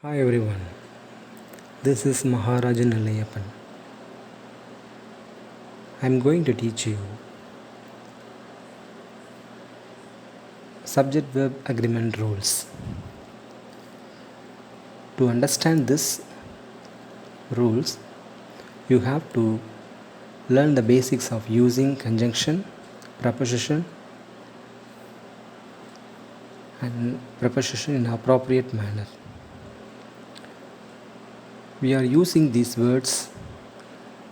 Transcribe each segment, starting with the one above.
Hi everyone, this is Maharajan Alayappan. I am going to teach you subject verb agreement rules. To understand this rules, you have to learn the basics of using conjunction, preposition and preposition in appropriate manner. We are using these words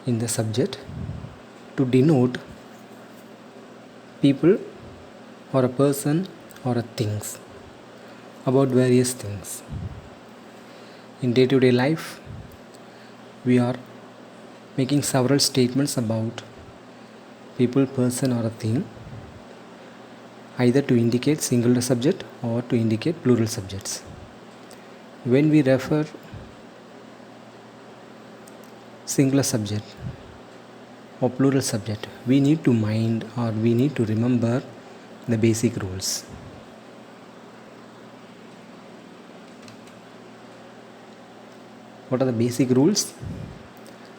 in the subject to denote people or a person or a things about various things. In day-to-day life, we are making several statements about people, person or a thing, either to indicate singular subject or to indicate plural subjects. When we refer singular subject or plural subject, we need to mind or we need to remember the basic rules. What are the basic rules?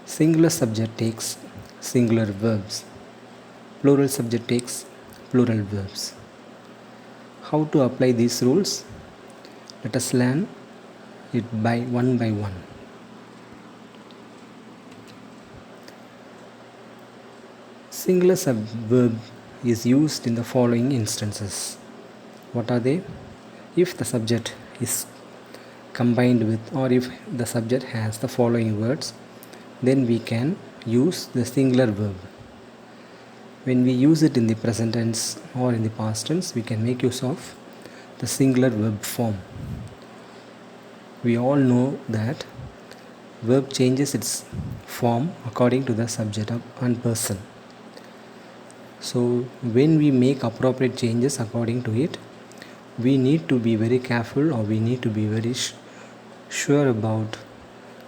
Singular subject takes singular verbs. Plural subject takes plural verbs. How to apply these rules? Let us learn it by one. Singular subverb is used in the following instances. What are they? If the subject is combined with, or if the subject has the following words, then we can use the singular verb. When we use it in the present tense or in the past tense, we can make use of the singular verb form. We all know that verb changes its form according to the subject and person. So when we make appropriate changes according to it, we need to be very careful, or we need to be very sure about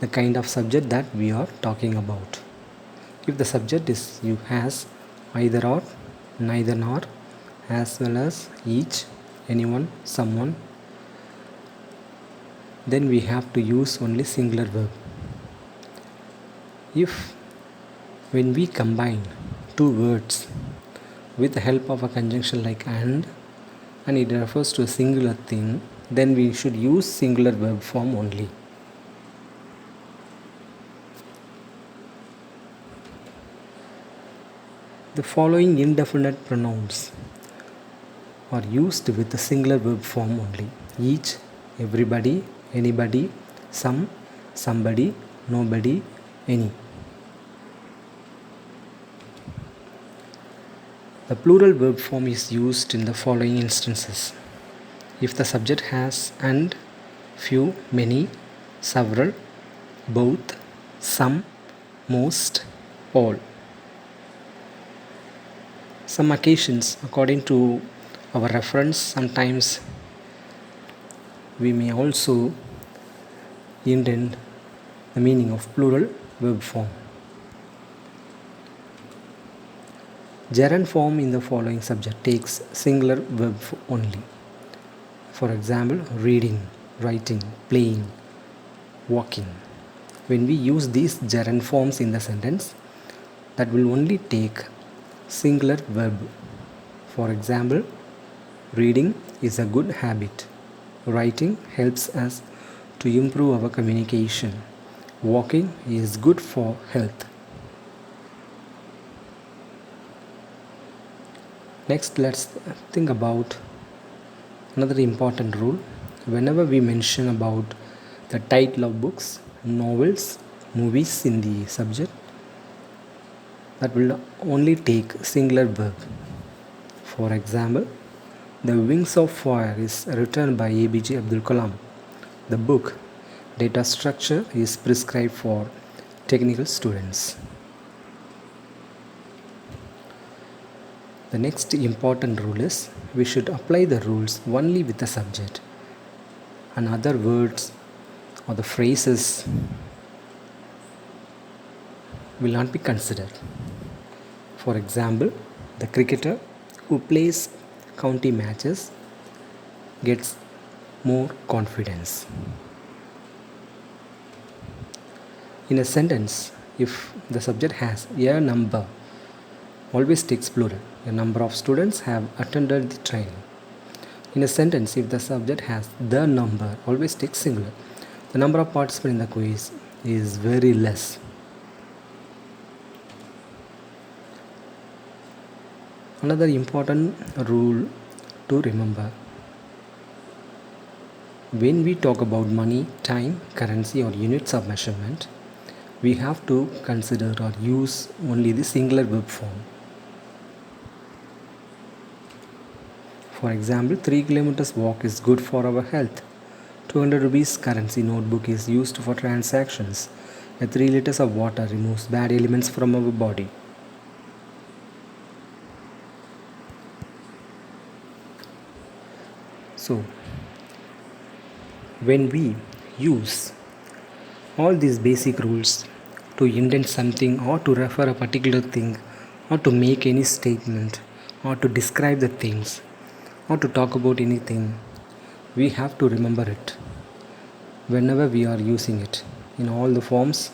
the kind of subject that we are talking about. If the subject has either or, neither nor, as well as each, anyone, someone, then we have to use only singular verb. If when we combine two words with the help of a conjunction like and it refers to a singular thing, then we should use singular verb form only. The following indefinite pronouns are used with the singular verb form only: each, everybody, anybody, some, somebody, nobody, any. The plural verb form is used in the following instances: if the subject has and, few, many, several, both, some, most, all. Some occasions, according to our reference, sometimes we may also indent the meaning of plural verb form. Gerund form in the following subject takes singular verb only. For example, reading, writing, playing, walking. When we use these gerund forms in the sentence, that will only take singular verb. For example, reading is a good habit. Writing helps us to improve our communication. Walking is good for health. Next, let's think about another important rule. Whenever we mention about the title of books, novels, movies in the subject, that will only take singular verb. For example, The Wings of Fire is written by APJ Abdul Kalam. The book Data Structure is prescribed for technical students. The next important rule is we should apply the rules only with the subject, and other words or the phrases will not be considered. For example, the cricketer who plays county matches gets more confidence. In a sentence, if the subject has a number, always takes plural. A number of students have attended the training. In a sentence, if the subject has the number, always takes singular. The number of participants in the quiz is very less. Another important rule to remember: when we talk about money, time, currency, or units of measurement, we have to consider or use only the singular verb form. For example, 3 kilometers walk is good for our health. 200 rupees currency notebook is used for transactions. 3 liters of water removes bad elements from our body. So, when we use all these basic rules to indent something or to refer a particular thing or to make any statement or to describe the things or to talk about anything, we have to remember it whenever we are using it in all the forms,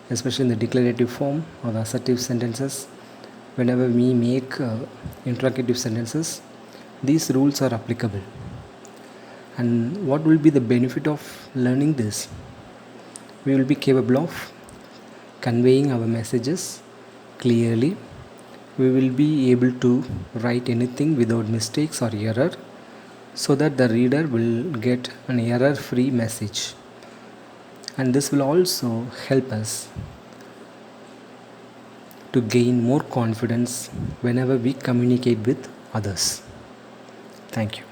especially in the declarative form or the assertive sentences. Whenever we make interrogative sentences, these rules are applicable. And what will be the benefit of learning this? We will be capable of conveying our messages clearly. We will be able to write anything without mistakes or error, so that the reader will get an error-free message. And this will also help us to gain more confidence whenever we communicate with others. Thank you.